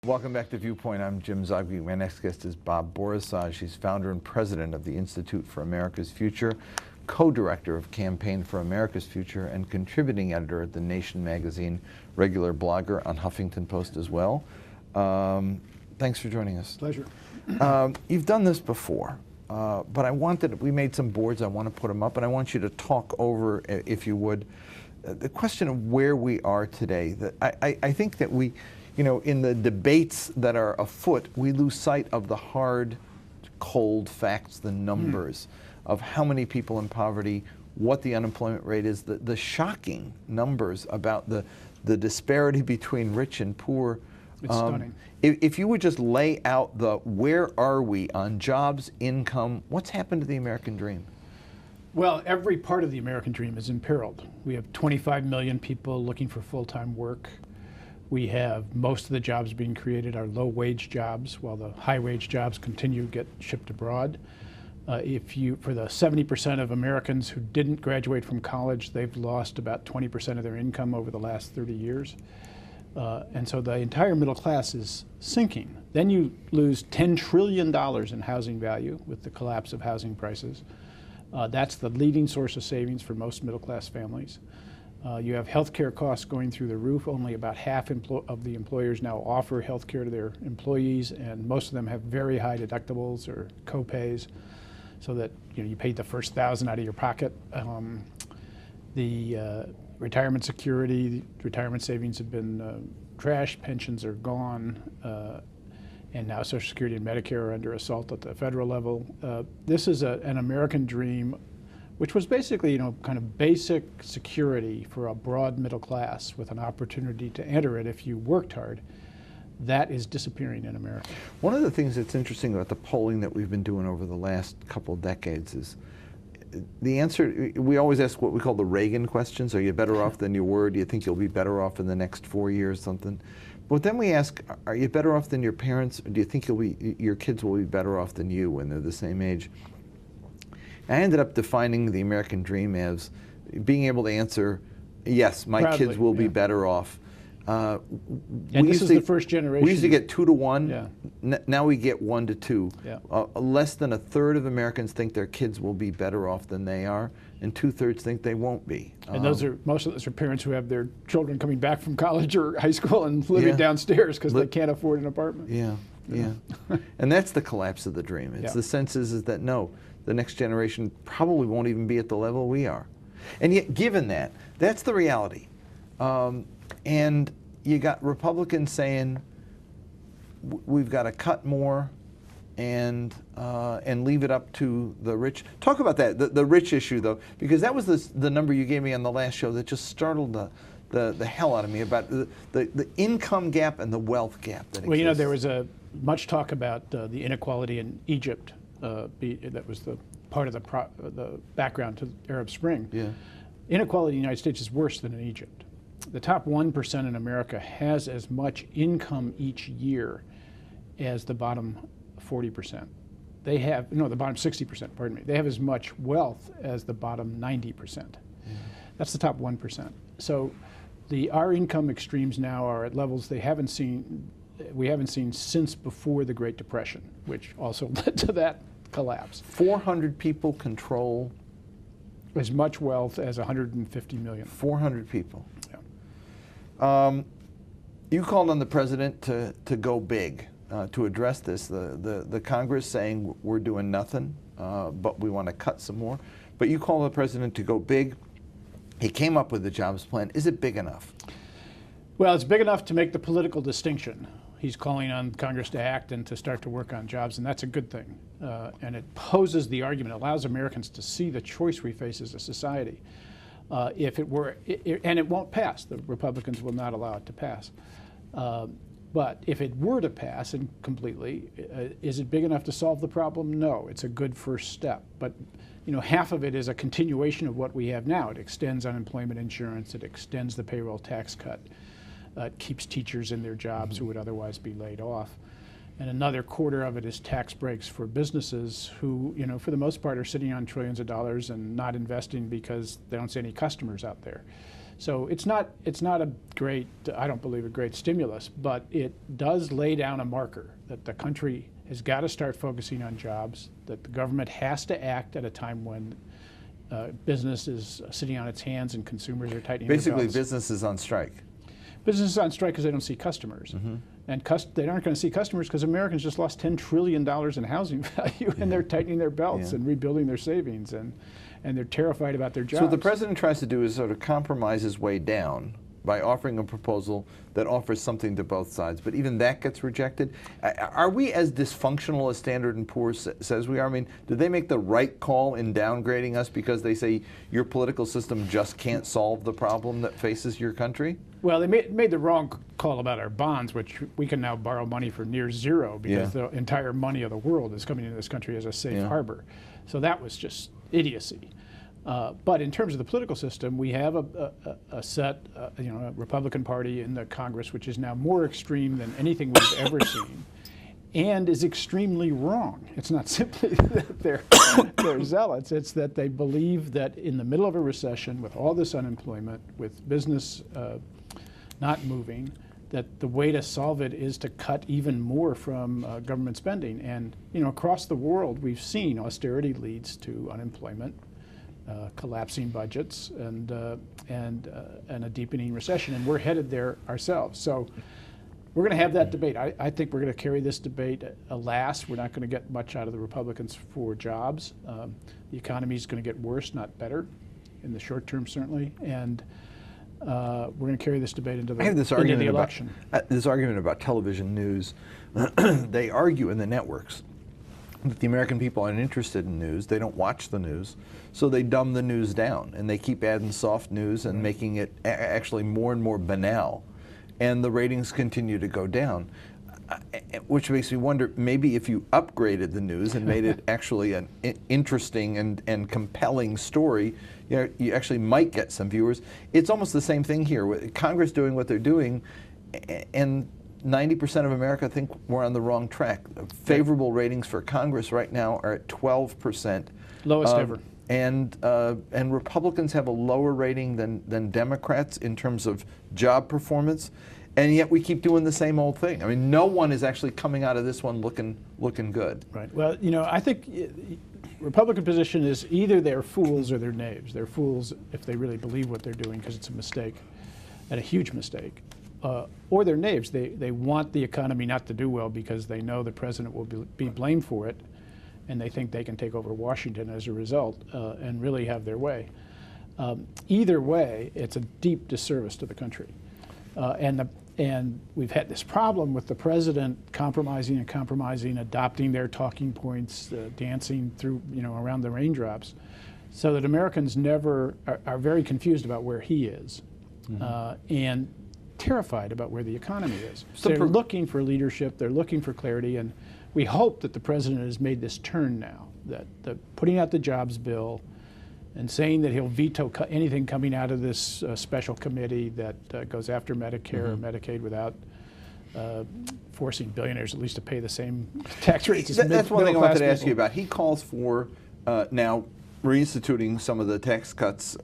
Welcome back to Viewpoint. I'm Jim Zogby. My next guest is Bob Borosage. He's founder and president of the Institute for America's Future, co-director of Campaign for America's Future, and contributing editor at The Nation magazine, regular blogger on Huffington Post as well. Thanks for joining us. Pleasure. You've done this before, but we made some boards. I want to put them up, and I want you to talk over, if you would, the question of where we are today. I think that we, in the debates that are afoot, we lose sight of the hard, cold facts, the numbers of how many people in poverty, what the unemployment rate is, the shocking numbers about the disparity between rich and poor. It's stunning. If you would just lay out where are we on jobs, income, what's happened to the American dream? Well, every part of the American dream is imperiled. We have 25 million people looking for full-time work. We have most of the jobs being created are low-wage jobs, while the high-wage jobs continue to get shipped abroad. For the 70% of Americans who didn't graduate from college, they've lost about 20% of their income over the last 30 years. And so the entire middle class is sinking. Then you lose $10 trillion in housing value with the collapse of housing prices. That's the leading source of savings for most middle-class families. You have healthcare costs going through the roof. Only about half of the employers now offer healthcare to their employees, and most of them have very high deductibles or co-pays, so that you paid the first $1,000 out of your pocket. The retirement security, retirement savings have been trashed. Pensions are gone, and now Social Security and Medicare are under assault at the federal level. This is an American dream, which was basically, kind of basic security for a broad middle class with an opportunity to enter it if you worked hard. That is disappearing in America. One of the things that's interesting about the polling that we've been doing over the last couple of decades is the answer. We always ask what we call the Reagan questions. Are you better off than you were? Do you think you'll be better off in the next 4 years, something? But then we ask, are you better off than your parents? Or do you think your kids will be better off than you when they're the same age? I ended up defining the American dream as being able to answer, yes, my Proudly, kids will be better off. And this is the first generation. We used to get 2 to 1. Yeah. Now we get 1 to 2. Yeah. Less than a third of Americans think their kids will be better off than they are, and 2/3 think they won't be. And most of those are parents who have their children coming back from college or high school and living downstairs because they can't afford an apartment. Yeah. And that's the collapse of the dream. It's the sense is that no, the next generation probably won't even be at the level we are. And yet, given that, that's the reality. And you got Republicans saying we've got to cut more and leave it up to the rich. Talk about that, the rich issue, though, because that was the number you gave me on the last show that just startled the hell out of me about the income gap and the wealth gap that exists. Well, there was much talk about the inequality in Egypt. That was the part of the background to the Arab Spring. Yeah. Inequality in the United States is worse than in Egypt. The top 1% in America has as much income each year as the bottom 40%. The bottom 60%, pardon me. They have as much wealth as the bottom 90%. That's the top 1%. So our income extremes now are at levels we haven't seen since before the Great Depression, which also led to that collapse. 400 people control as much wealth as 150 million. 400 people. Yeah. You called on the president to go big, to address this. The Congress saying we're doing nothing, but we want to cut some more. But you called on the president to go big. He came up with the jobs plan. Is it big enough? Well, it's big enough to make the political distinction. He's calling on Congress to act and to start to work on jobs, and that's a good thing. And it poses the argument, allows Americans to see the choice we face as a society. If it were, and it won't pass, the Republicans will not allow it to pass. But if it were to pass and completely, is it big enough to solve the problem? No, it's a good first step. But half of it is a continuation of what we have now. It extends unemployment insurance, it extends the payroll tax cut. It keeps teachers in their jobs who would otherwise be laid off. And another quarter of it is tax breaks for businesses who, for the most part are sitting on trillions of dollars and not investing because they don't see any customers out there. So it's not a great, I don't believe, a great stimulus, but it does lay down a marker that the country has got to start focusing on jobs, that the government has to act at a time when business is sitting on its hands and consumers are tightening their belts. Basically, business is on strike. Business is on strike because they don't see customers. And they aren't going to see customers because Americans just lost $10 trillion in housing value, and they're tightening their belts and rebuilding their savings, and they're terrified about their jobs. So what the president tries to do is sort of compromise his way down by offering a proposal that offers something to both sides, but even that gets rejected. Are we as dysfunctional as Standard & Poor's says we are? I mean, did they make the right call in downgrading us because they say your political system just can't solve the problem that faces your country? Well, they made the wrong call about our bonds, which we can now borrow money for near zero because the entire money of the world is coming into this country as a safe harbor. So that was just idiocy. But in terms of the political system, we have a set, a Republican Party in the Congress, which is now more extreme than anything we've ever seen, and is extremely wrong. It's not simply that they're zealots; it's that they believe that in the middle of a recession, with all this unemployment, with business not moving, that the way to solve it is to cut even more from government spending. And across the world, we've seen austerity leads to unemployment, collapsing budgets, and a deepening recession, and we're headed there ourselves. So we're going to have that debate. I think we're going to carry this debate. Alas, we're not going to get much out of the Republicans for jobs. The economy is going to get worse, not better, in the short term certainly, and we're going to carry this debate into the election. This argument about television news. They argue in the networks that the American people aren't interested in news. They don't watch the news, so they dumb the news down, and they keep adding soft news and making it actually more and more banal, and the ratings continue to go down, which makes me wonder, maybe if you upgraded the news and made it actually an interesting and compelling story, you actually might get some viewers. It's almost the same thing here, with Congress doing what they're doing, and 90% of America think we're on the wrong track. Favorable ratings for Congress right now are at 12%. Lowest ever. And Republicans have a lower rating than Democrats in terms of job performance, and yet we keep doing the same old thing. I mean, no one is actually coming out of this one looking good. Right. Well, I think Republican position is either they're fools or they're knaves. They're fools if they really believe what they're doing because it's a mistake, and a huge mistake. Or they're knaves. They want the economy not to do well because they know the president will be blamed for it, and they think they can take over Washington as a result and really have their way. Either way, it's a deep disservice to the country. And we've had this problem with the president compromising, adopting their talking points, dancing through, around the raindrops, so that Americans never are very confused about where he is. And terrified about where the economy is. So they're looking for leadership, they're looking for clarity, and we hope that the president has made this turn now, that putting out the jobs bill and saying that he'll veto anything coming out of this special committee that goes after Medicare or Medicaid without forcing billionaires at least to pay the same tax rates as That's one thing I wanted to ask you about. He calls for now reinstituting some of the tax cuts,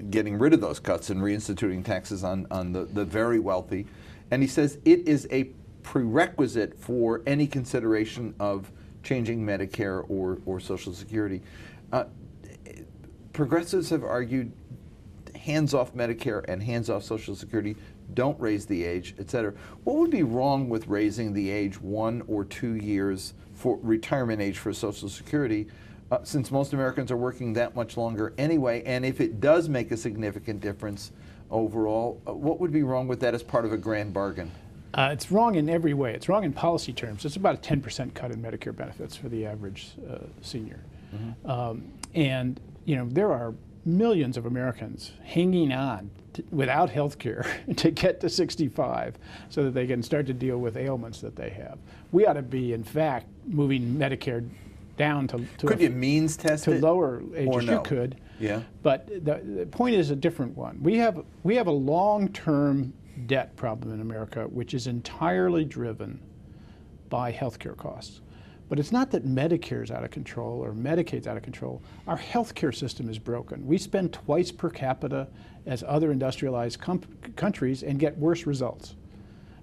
getting rid of those cuts and reinstituting taxes on the very wealthy. And he says it is a prerequisite for any consideration of changing Medicare or Social Security. Progressives have argued hands off Medicare and hands off Social Security, don't raise the age, et cetera. What would be wrong with raising the age 1 or 2 years for retirement age for Social Security, since most Americans are working that much longer anyway, and if it does make a significant difference overall, what would be wrong with that as part of a grand bargain? It's wrong in every way. It's wrong in policy terms. It's about a 10% cut in Medicare benefits for the average senior. And there are millions of Americans hanging on without health care to get to 65 so that they can start to deal with ailments that they have. We ought to be, in fact, moving Medicare down to could you means test to it lower ages? or no? You could. Yeah. But the point is a different one. We have a long-term debt problem in America, which is entirely driven by healthcare costs. But it's not that Medicare's out of control or Medicaid's out of control. Our healthcare system is broken. We spend twice per capita as other industrialized countries and get worse results.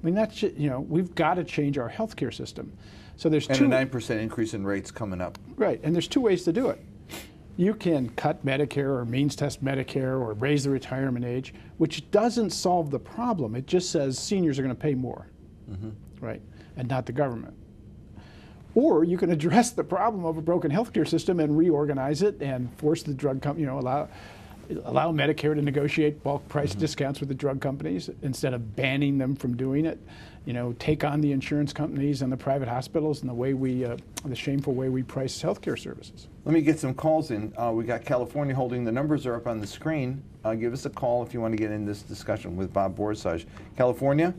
I mean, that's, you know, we've got to change our healthcare system. So there's a 9% increase in rates coming up. Right, and there's two ways to do it. You can cut Medicare or means test Medicare or raise the retirement age, which doesn't solve the problem. It just says seniors are going to pay more, right, and not the government. Or you can address the problem of a broken healthcare system and reorganize it and force the drug company, you know, allow Medicare to negotiate bulk price discounts with the drug companies instead of banning them from doing it. You know, take on the insurance companies and the private hospitals and the way we, the shameful way we price healthcare services. Let me get some calls in. We got California holding. The numbers are up on the screen. Give us a call if you want to get in this discussion with Bob Borosage. California,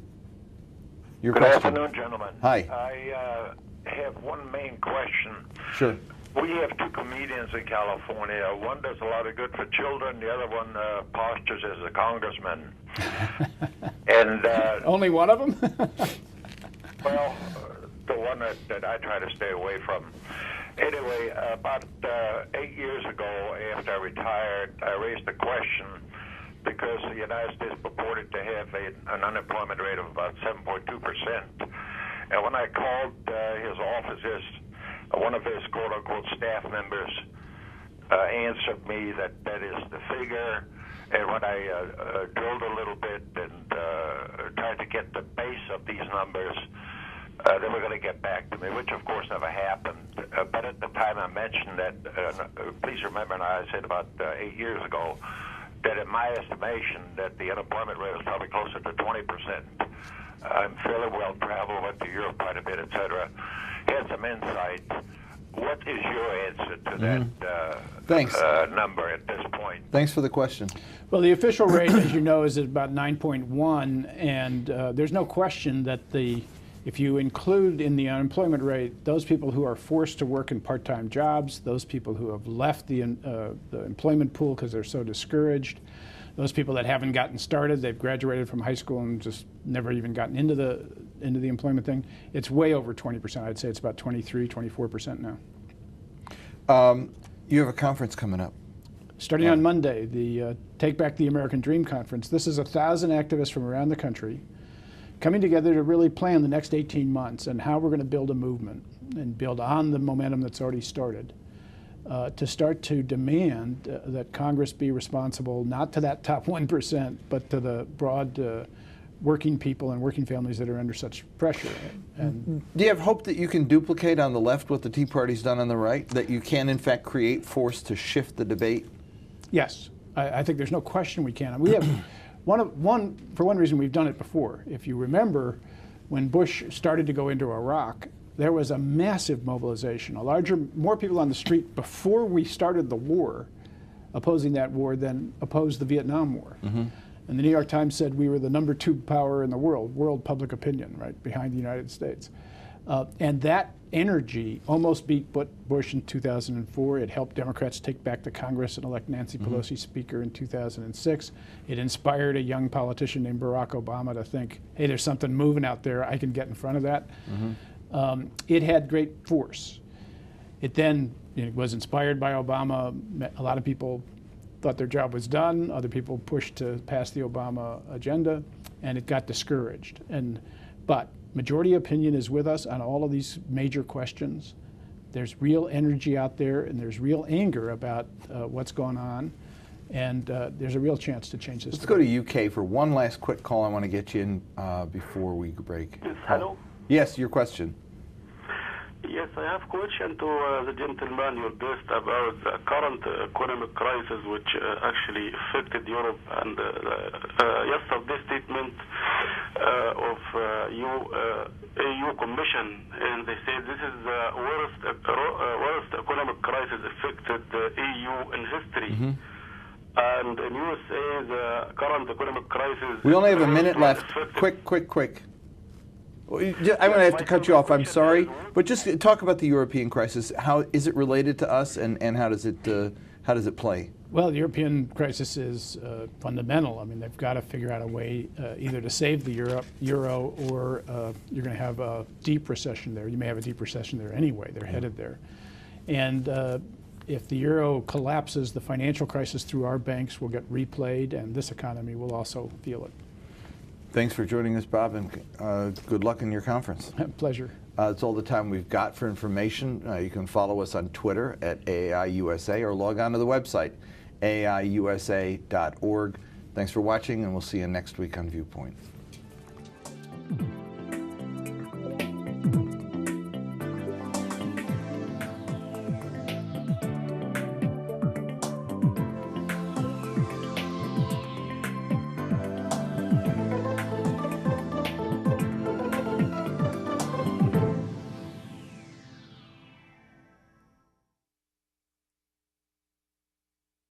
your Good question. afternoon, gentlemen. Hi. I have one main question. Sure. We have two comedians in California. One does a lot of good for children. The other one postures as a congressman. And only one of them? well, the one that I try to stay away from. Anyway, about 8 years ago, after I retired, I raised the question because the United States purported to have an unemployment rate of about 7.2%. And when I called his offices, one of his quote-unquote staff members answered me that that is the figure. And when I drilled a little bit and tried to get the base of these numbers, they were going to get back to me, which of course never happened. But at the time I mentioned that, please remember now I said about 8 years ago, that in my estimation that the unemployment rate was probably closer to 20%. I'm fairly well traveled, went to Europe quite a bit, etc. Had some insight. What is your answer to that number at this point? Thanks for the question. Well, the official rate, as you know, is at about 9.1, and there's no question that if you include in the unemployment rate those people who are forced to work in part-time jobs, those people who have left the employment pool because they're so discouraged, those people that haven't gotten started, they've graduated from high school and just never even gotten into the employment thing, it's way over 20%. I'd say it's about 23, 24% now. You have a conference coming up. Starting on Monday, the Take Back the American Dream Conference. This is 1,000 activists from around the country coming together to really plan the next 18 months and how we're going to build a movement and build on the momentum that's already started. To start to demand that Congress be responsible not to that top 1%, but to the broad working people and working families that are under such pressure. And do you have hope that you can duplicate on the left what the Tea Party's done on the right, that you can in fact create force to shift the debate? Yes, I think there's no question we can. We have for one reason we've done it before. If you remember, when Bush started to go into Iraq, there was a massive mobilization, more people on the street before we started the war, opposing that war than opposed the Vietnam War. And the New York Times said we were the #2 power in the world public opinion, right, behind the United States. And that energy almost beat Bush in 2004. It helped Democrats take back the Congress and elect Nancy Pelosi Speaker in 2006. It inspired a young politician named Barack Obama to think, hey, there's something moving out there, I can get in front of that. It had great force. It then was inspired by Obama. A lot of people thought their job was done. Other people pushed to pass the Obama agenda, and it got discouraged. But majority opinion is with us on all of these major questions. There's real energy out there, and there's real anger about what's going on, and there's a real chance to change this. Let's go to UK for one last quick call. I want to get you in before we break. Yes, hello? Yes, your question. Yes, I have a question to the gentleman your guest about the current economic crisis which actually affected Europe, and yesterday's statement of EU Commission, and they said this is the worst economic crisis affected the EU in history. And in USA, the current economic crisis... We only have a minute left. Quick. I'm going to have to cut you off. I'm sorry, but just talk about the European crisis. How is it related to us, and how does it play? Well, the European crisis is fundamental. I mean, they've got to figure out a way either to save the euro or you're going to have a deep recession there. You may have a deep recession there anyway. They're headed there. And if the euro collapses, the financial crisis through our banks will get replayed, and this economy will also feel it. Thanks for joining us, Bob, and good luck in your conference. Pleasure. That's all the time we've got for information. You can follow us on Twitter at AIUSA or log on to the website, aiusa.org. Thanks for watching, and we'll see you next week on Viewpoint.